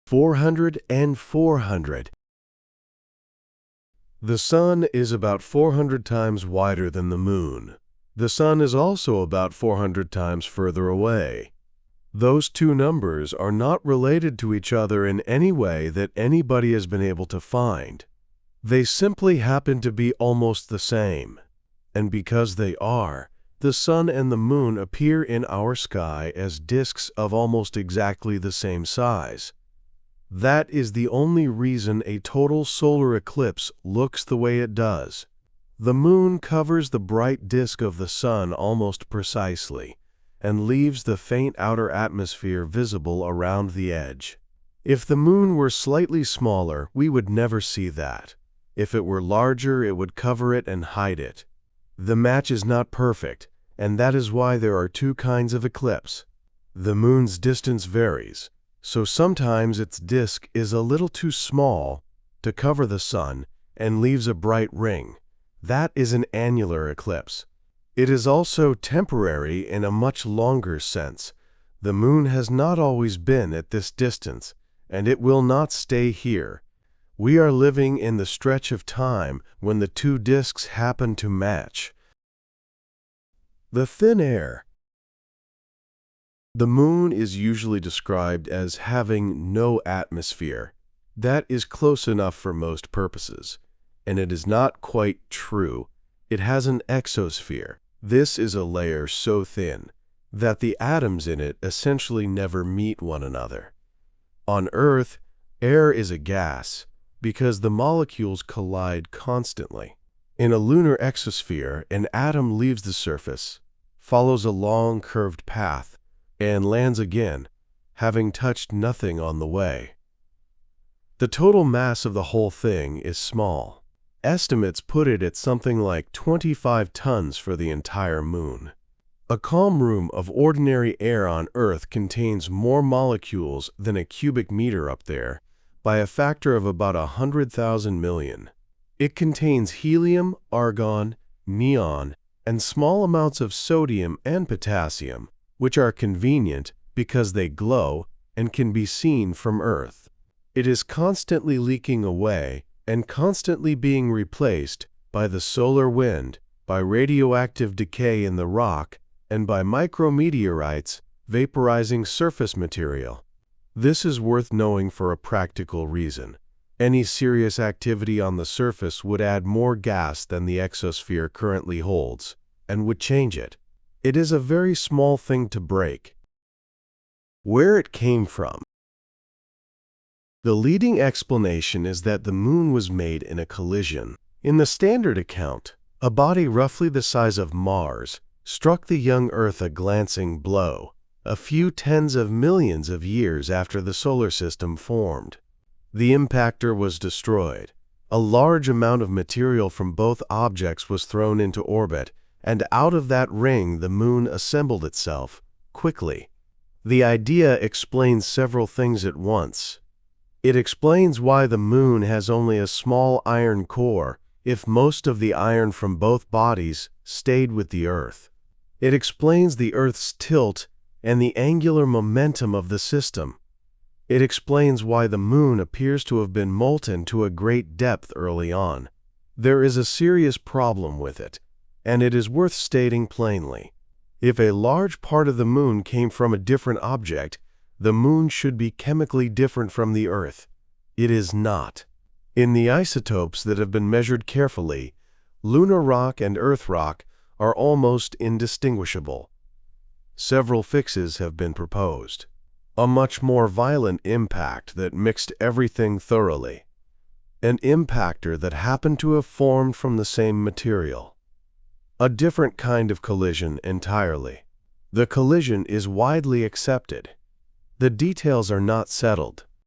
400 and 400. The Sun is about 400 times wider than the Moon. The Sun is also about 400 times further away. Those two numbers are not related to each other in any way that anybody has been able to find. They simply happen to be almost the same. And because they are, the Sun and the Moon appear in our sky as disks of almost exactly the same size. That is the only reason a total solar eclipse looks the way it does. The Moon covers the bright disk of the Sun almost precisely, and leaves the faint outer atmosphere visible around the edge. If the Moon were slightly smaller, we would never see that. If it were larger, it would cover it and hide it. The match is not perfect, and that is why there are two kinds of eclipse. The Moon's distance varies, so sometimes its disk is a little too small to cover the Sun and leaves a bright ring. That is an annular eclipse. It is also temporary in a much longer sense. The Moon has not always been at this distance, and it will not stay here. We are living in the stretch of time when the two disks happen to match. The thin air. The Moon is usually described as having no atmosphere. That is close enough for most purposes, and it is not quite true. It has an exosphere. This is a layer so thin that the atoms in it essentially never meet one another. On Earth, air is a gas because the molecules collide constantly. In a lunar exosphere, an atom leaves the surface, follows a long curved path, and lands again, having touched nothing on the way. The total mass of the whole thing is small. Estimates put it at something like 25 tons for the entire Moon. A calm room of ordinary air on Earth contains more molecules than a cubic meter up there, by a factor of about 100,000 million. It contains helium, argon, neon, and small amounts of sodium and potassium, which are convenient because they glow and can be seen from Earth. It is constantly leaking away and constantly being replaced by the solar wind, by radioactive decay in the rock, and by micrometeorites vaporizing surface material. This is worth knowing for a practical reason. Any serious activity on the surface would add more gas than the exosphere currently holds, and would change it. It is a very small thing to break. Where it came from. The leading explanation is that the Moon was made in a collision. In the standard account, a body roughly the size of Mars struck the young Earth a glancing blow, a few tens of millions of years after the solar system formed. The impactor was destroyed. A large amount of material from both objects was thrown into orbit, and out of that ring the Moon assembled itself, quickly. The idea explains several things at once. It explains why the Moon has only a small iron core, if most of the iron from both bodies stayed with the Earth. It explains the Earth's tilt and the angular momentum of the system. It explains why the Moon appears to have been molten to a great depth early on. There is a serious problem with it, and it is worth stating plainly. If a large part of the Moon came from a different object, the Moon should be chemically different from the Earth. It is not. In the isotopes that have been measured carefully, lunar rock and Earth rock are almost indistinguishable. Several fixes have been proposed. A much more violent impact that mixed everything thoroughly. An impactor that happened to have formed from the same material. A different kind of collision entirely. The collision is widely accepted. The details are not settled.